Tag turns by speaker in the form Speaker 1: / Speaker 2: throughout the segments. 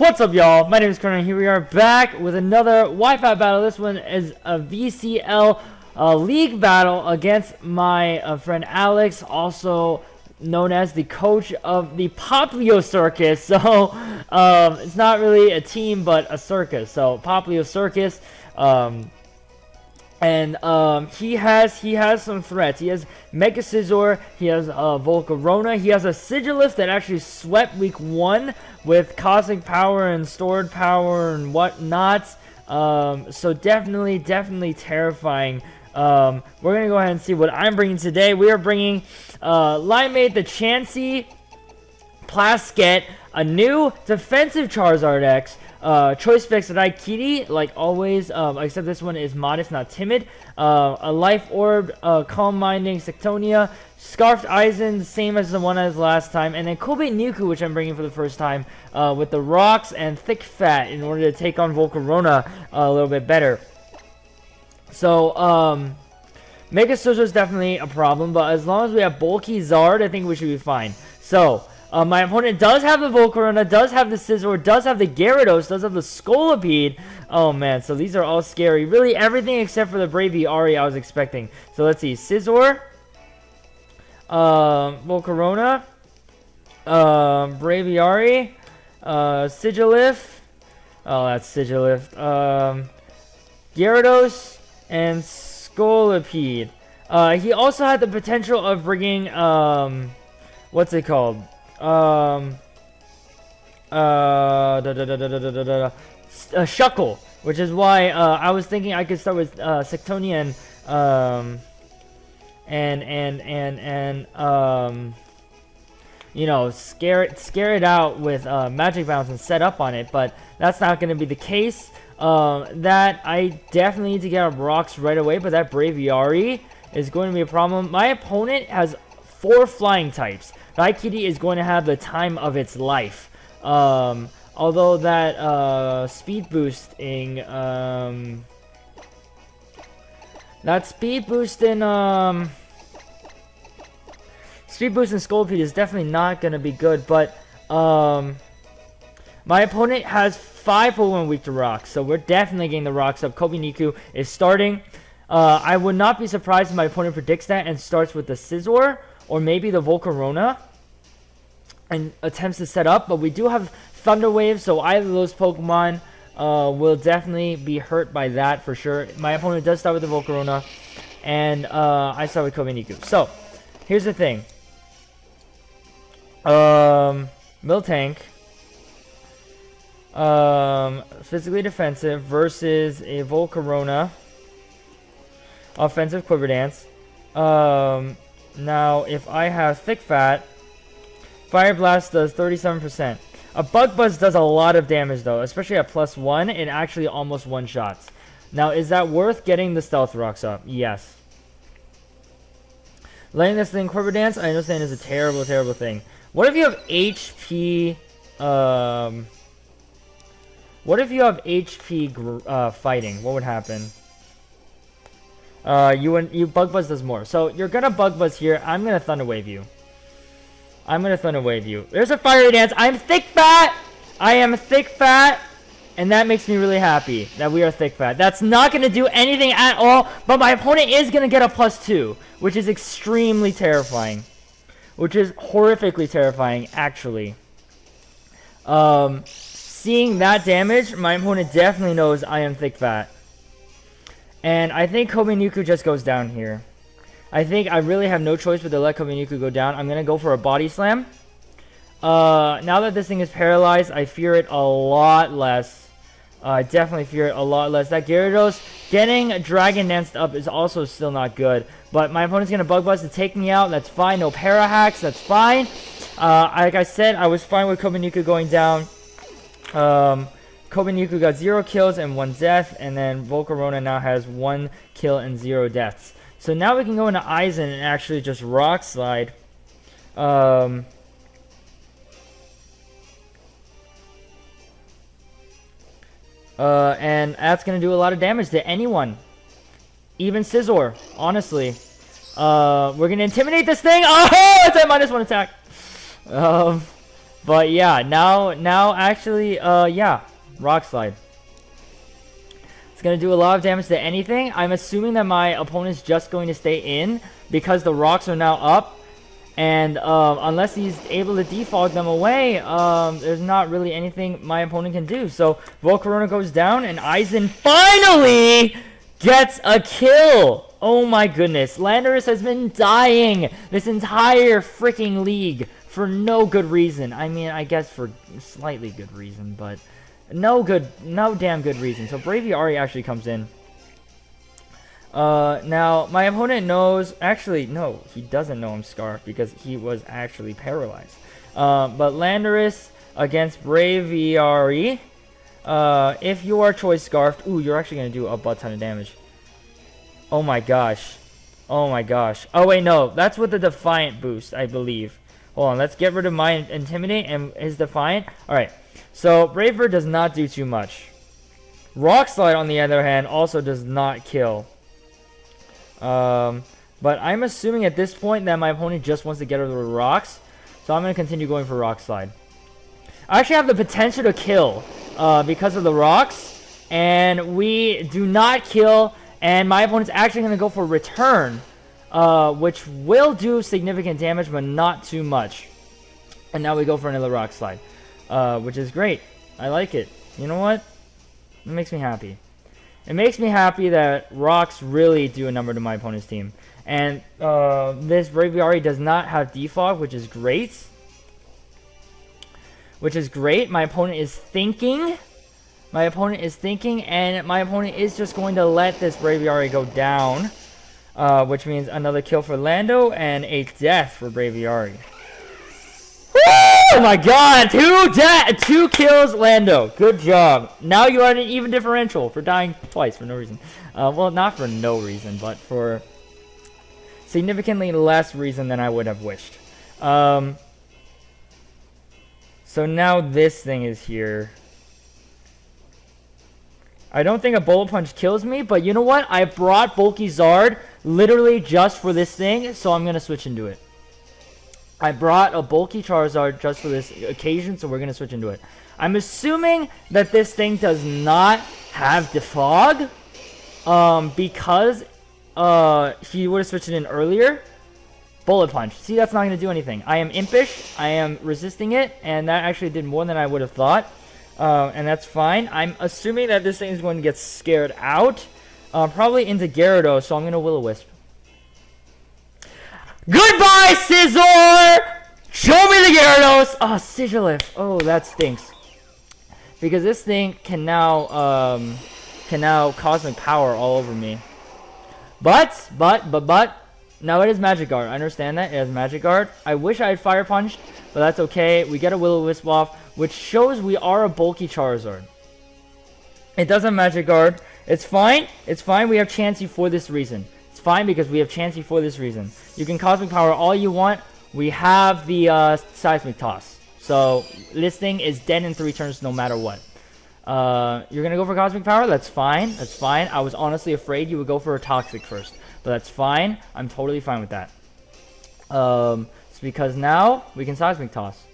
Speaker 1: What's up, y'all? My name is Colonel. Here we are back with another Wi-Fi battle. This one is a VCL league battle against my friend Alex, also known as the coach of the Popplio Circus. So it's not really a team, but a circus. So Popplio Circus. He has some threats. He has Mega Scizor, he has Volcarona, he has a Sigilif that actually swept week 1 with Cosmic Power and Stored Power and whatnot. So definitely terrifying. We're gonna go ahead and see what I'm bringing today. We are bringing Linemate, the Chansey, Plasket, a new defensive Charizard X, Choice Specs Raikiri, like always, except this one is modest, not timid. A Life Orb, Calm Minding, Sectonia, Scarfed Aizen, same as the one as last time, and then Kobe Niku, which I'm bringing for the first time, with the Rocks and Thick Fat in order to take on Volcarona a little bit better. So, Mega Scizor is definitely a problem, but as long as we have Bulky Zard, I think we should be fine. So, my opponent does have the Volcarona, does have the Scizor, does have the Gyarados, does have the Scolipede. Oh man, so these are all scary. Really everything except for the Braviary I was expecting. So let's see, Scizor, Volcarona, Braviary, Sigilif, oh that's Sigilif, Gyarados, and Scolipede. He also had the potential of bringing, what's it called? Shuckle, which is why I was thinking I could start with Sectonia and you know, scare it out with Magic Bounce and set up on it, but that's not going to be the case. That I definitely need to get up rocks right away, but that Braviary is going to be a problem. My opponent has 4 flying types. Raikiri is going to have the time of its life. Although that speed boosting, speed boost in Scolipede is definitely not going to be good. But my opponent has 5 Pokemon weak to rocks, so we're definitely getting the rocks up. Kobe Niku is starting. I would not be surprised if my opponent predicts that and starts with the Scizor or maybe the Volcarona and attempts to set up, but we do have Thunder Wave, so either of those Pokemon will definitely be hurt by that for sure. My opponent does start with the Volcarona, and I start with Kobe Niku. So, here's the thing. Miltank, physically defensive versus a Volcarona, offensive Quiver Dance. Now, if I have Thick Fat, Fire Blast does 37%. A Bug Buzz does a lot of damage though, especially at +1. It actually almost one-shots. Now, is that worth getting the Stealth Rocks up? Yes. Letting this thing Quiver Dance, I understand, is a terrible thing. What if you have HP? What if you have HP fighting? What would happen? You Bug Buzz does more. So you're gonna Bug Buzz here. I'm gonna Thunder Wave you. There's a Fiery Dance. I'm Thick Fat. I am Thick Fat, and that makes me really happy that we are Thick Fat. That's not gonna do anything at all, but my opponent is gonna get a +2, which is extremely terrifying, which is horrifically terrifying actually. Seeing that damage, my opponent definitely knows I am Thick Fat. And I think Kobe Niku just goes down here. I think I really have no choice but to let Kobe Niku go down. I'm going to go for a Body Slam. Now that this thing is paralyzed, I fear it a lot less. I definitely fear it a lot less. That Gyarados getting Dragon Danced up is also still not good. But my opponent's going to Bug Buzz to take me out. That's fine. No Para Hacks. That's fine. Like I said, I was fine with Kobe Niku going down. Kobe Niku got 0 kills and 1 death, and then Volcarona now has 1 kill and 0 deaths. So now we can go into Aizen and actually just Rock Slide. And that's going to do a lot of damage to anyone. Even Scizor, honestly. We're going to intimidate this thing. Oh, it's at -1 attack. But yeah, now actually, yeah, Rock Slide. It's going to do a lot of damage to anything. I'm assuming that my opponent's just going to stay in because the rocks are now up. And unless he's able to defog them away, there's not really anything my opponent can do. So Volcarona goes down, and Aizen finally gets a kill. Oh my goodness. Landorus has been dying this entire freaking league for no good reason. I mean, I guess for slightly good reason, but no damn good reason. So Braviary actually comes in. Now, my opponent knows, actually, no, he doesn't know I'm Scarf because he was actually paralyzed. But Landorus against Braviary, if you are choice Scarfed, ooh, you're actually going to do a butt ton of damage. Oh my gosh. Oh my gosh. Oh wait, no, that's with the Defiant boost, I believe. Hold on, let's get rid of my Intimidate and his Defiant. Alright, so Braver does not do too much. Rock Slide, on the other hand, also does not kill. But I'm assuming at this point that my opponent just wants to get rid of the rocks. So I'm going to continue going for Rock Slide. I actually have the potential to kill because of the rocks. And we do not kill. And my opponent's actually going to go for Return. Which will do significant damage, but not too much. And now we go for another Rock Slide. Which is great. I like it. You know what? It makes me happy. It makes me happy that rocks really do a number to my opponent's team. And this Braviary does not have defog, which is great. Which is great. My opponent is thinking. My opponent is thinking, and my opponent is just going to let this Braviary go down. Which means another kill for Lando and a death for Braviary. Oh my god! Two kills, Lando. Good job. Now you are at an even differential for dying twice for no reason. Well, not for no reason, but for significantly less reason than I would have wished. So now this thing is here. I don't think a Bullet Punch kills me, but you know what? I brought Bulky Zard literally just for this thing, so I'm going to switch into it. I brought a bulky Charizard just for this occasion, so we're going to switch into it. I'm assuming that this thing does not have Defog, because he would have switched it in earlier. Bullet Punch. See, that's not going to do anything. I am Impish, I am resisting it, and that actually did more than I would have thought. And that's fine. I'm assuming that this thing is going to get scared out, probably into Gyarados, so I'm going to Will-O-Wisp. Goodbye, Scizor! Show me the Gyarados! Oh, Sigilyph. Oh, that stinks. Because this thing can now Cosmic Power all over me. But, now it is Magic Guard. I understand that. It has Magic Guard. I wish I had Fire Punched, but that's okay. We get a Will-O-Wisp off, which shows we are a bulky Charizard. It does have Magic Guard. It's fine. It's fine. We have Chansey for this reason. It's fine because we have Chansey for this reason. You can Cosmic Power all you want. We have the Seismic Toss. So this thing is dead in 3 turns no matter what. You're going to go for Cosmic Power? That's fine. That's fine. I was honestly afraid you would go for a Toxic first. But that's fine. I'm totally fine with that. It's because now we can Seismic Toss.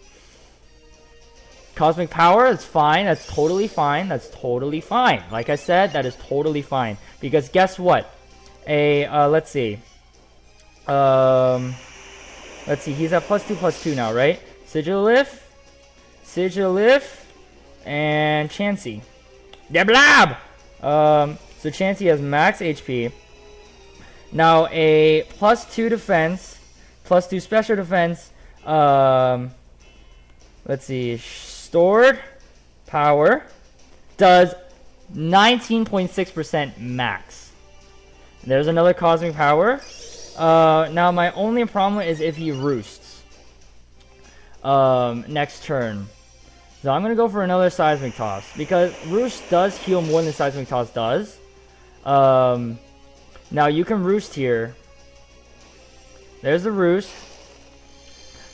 Speaker 1: Cosmic Power, that's fine. That's totally fine. That's totally fine. Like I said, that is totally fine. Because guess what? Let's see. Let's see. He's at +2/+2 now, right? Sigilyph, and Chansey. Deblab! So Chansey has max HP. Now a +2 defense, +2 special defense. Let's see. Stored power does 19.6% max. There's another Cosmic Power. Now my only problem is if he roosts next turn. So I'm gonna go for another Seismic Toss because Roost does heal more than Seismic Toss does. Now you can Roost here. There's the Roost.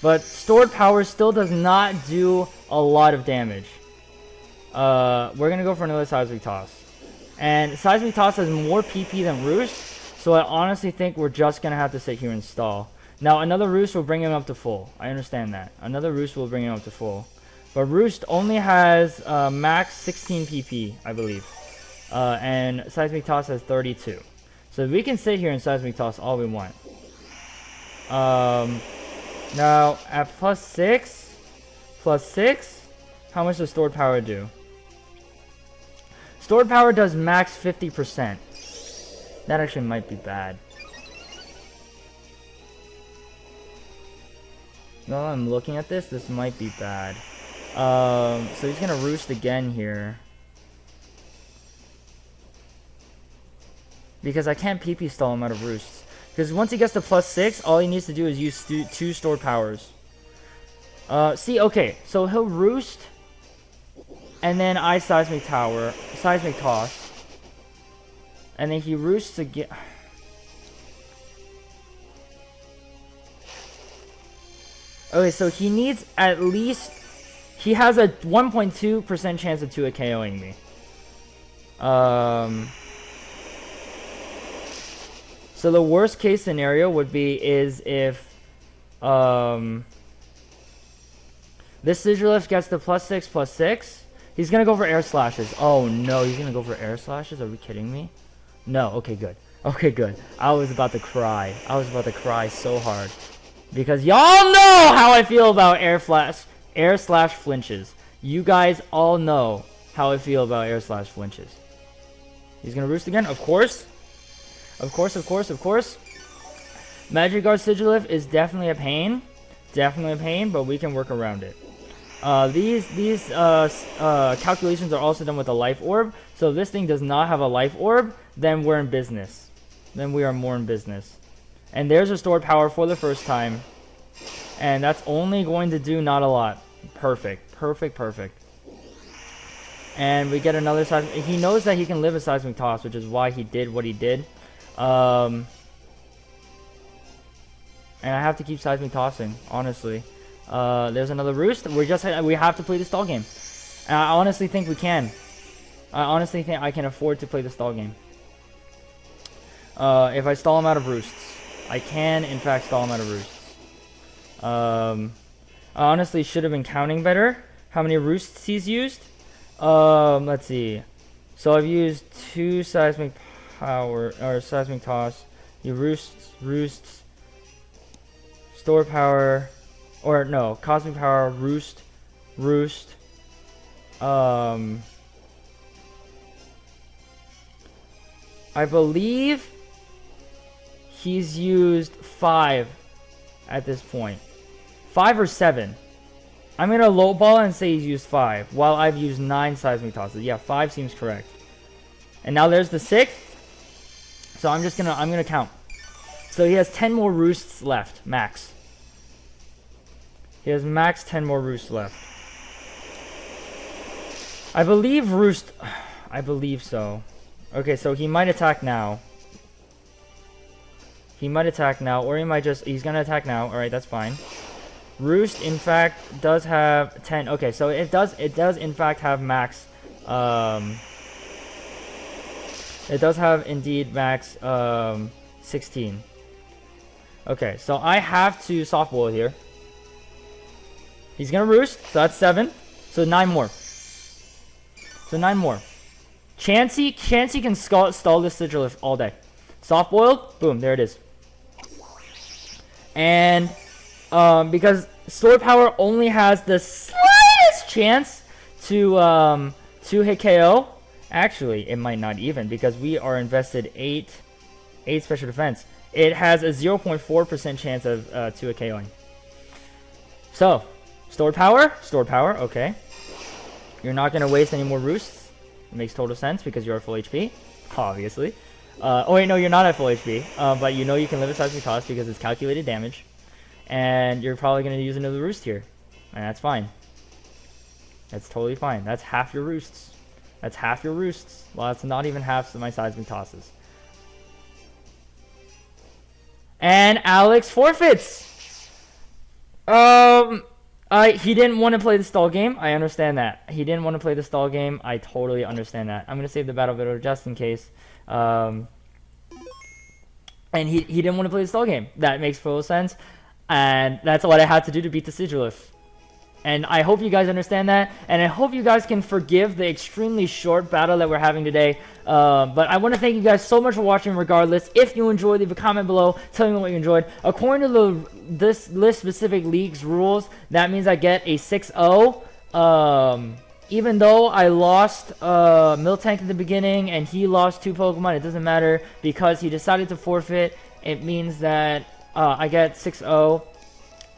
Speaker 1: But Stored Power still does not do a lot of damage. We're gonna go for another Seismic Toss. And Seismic Toss has more PP than Roost. So I honestly think we're just gonna have to sit here and stall. Now, another Roost will bring him up to full. I understand that. Another Roost will bring him up to full. But Roost only has max 16 PP, I believe. And Seismic Toss has 32. So we can sit here and Seismic Toss all we want. Now, at plus 6, how much does Stored Power do? Stored Power does max 50%. That actually might be bad. While I'm looking at this, this might be bad. So he's gonna Roost again here. Because I can't PP stall him out of Roosts. Because once he gets to plus 6, all he needs to do is use 2 Stored Powers. See, okay, so he'll Roost, and then I Seismic Toss, and then he Roosts again. Okay, so he needs at least, he has a 1.2% chance of 2 KOing me. So the worst case scenario would be is if this Sigilift gets the plus 6, he's gonna go for Air Slashes. Oh no, he's gonna go for Air Slashes? Are we kidding me? No, okay good. Okay good. I was about to cry. I was about to cry so hard. Because y'all know how I feel about Air Slash flinches. You guys all know how I feel about Air Slash flinches. He's gonna Roost again, of course. Of course. Magic Guard Sigilift is definitely a pain. But we can work around it. These calculations are also done with a Life Orb. So if this thing does not have a Life Orb, then we're in business. Then we are more in business. And there's a Stored Power for the first time. And that's only going to do not a lot. Perfect. And we get another Seismic. He knows that he can live a Seismic Toss, which is why he did what he did. And I have to keep Seismic Tossing, honestly. There's another Roost. We have to play the stall game. And I honestly think we can. I honestly think I can afford to play the stall game. If I stall him out of Roosts. I can, in fact, stall him out of Roosts. I honestly should have been counting better how many Roosts he's used. Let's see. So I've used 2 Seismic Power, or Seismic Toss. You Roosts, Store Power, or no, Cosmic Power, Roost. I believe he's used 5 at this point. 5 or 7. I'm gonna lowball and say he's used 5, while I've used 9 Seismic Tosses. Yeah, 5 seems correct. And now there's the 6th. So I'm gonna count. So he has 10 more Roosts left, max. He has max 10 more Roosts left. I believe Roost. I believe so. Okay, so he might attack now. He might attack now, or he might just. He's gonna attack now. All right, that's fine. Roost, in fact, does have 10. Okay, so it does in fact have max. It does have indeed max 16. Okay, so I have to softball here. He's gonna Roost, so that's 7. So 9 more. Chansey can stall this Sigilift all day. Soft boiled, boom, there it is. And because Sword Power only has the slightest chance to hit KO. Actually, it might not even, because we are invested 8 special defense. It has a 0.4% chance of 2 hit KOing. So, Stored Power, okay. You're not going to waste any more Roosts. It makes total sense because you're at full HP, obviously. Oh wait, no, you're not at full HP, but you know you can live a Seismic Toss because it's calculated damage. And you're probably going to use another Roost here. And that's fine. That's totally fine. That's half your Roosts. Well, that's not even half of my Seismic Tosses. And Alex forfeits! He didn't want to play the stall game. I understand that. He didn't want to play the stall game. I totally understand that. I'm going to save the battle video just in case. And he didn't want to play the stall game. That makes total sense. And that's what I had to do to beat the Sigilif. And I hope you guys understand that. And I hope you guys can forgive the extremely short battle that we're having today. But I want to thank you guys so much for watching regardless. If you enjoyed, leave a comment below. Tell me what you enjoyed. According to this list specific league's rules, that means I get a 6-0. Even though I lost Miltank in the beginning and he lost 2 Pokemon, it doesn't matter because he decided to forfeit. It means that I get 6-0.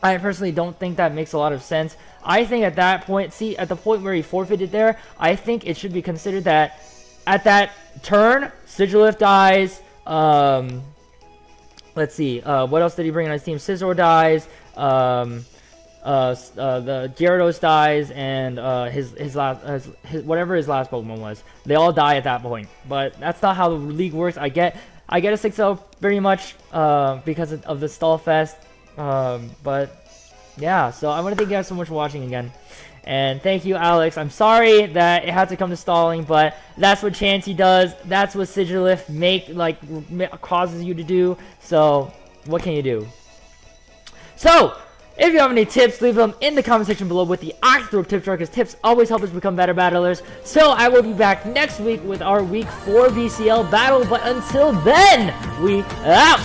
Speaker 1: I personally don't think that makes a lot of sense. I think at that point, see, at the point where he forfeited there, I think it should be considered that at that turn, Sigilif dies. Let's see, what else did he bring on his team? Scizor dies. The Gyarados dies, and whatever his last Pokemon was, they all die at that point. But that's not how the league works. I get a 6-0 very much because of the stall fest. But yeah, so I want to thank you guys so much for watching again, and thank you, Alex. I'm sorry that it had to come to stalling, but that's what Chansey does. That's what Sigilif causes you to do. So what can you do? So if you have any tips, leave them in the comment section below with the actual tip jar, because tips always help us become better battlers. So I will be back next week with our week 4 VCL battle, but until then, we out.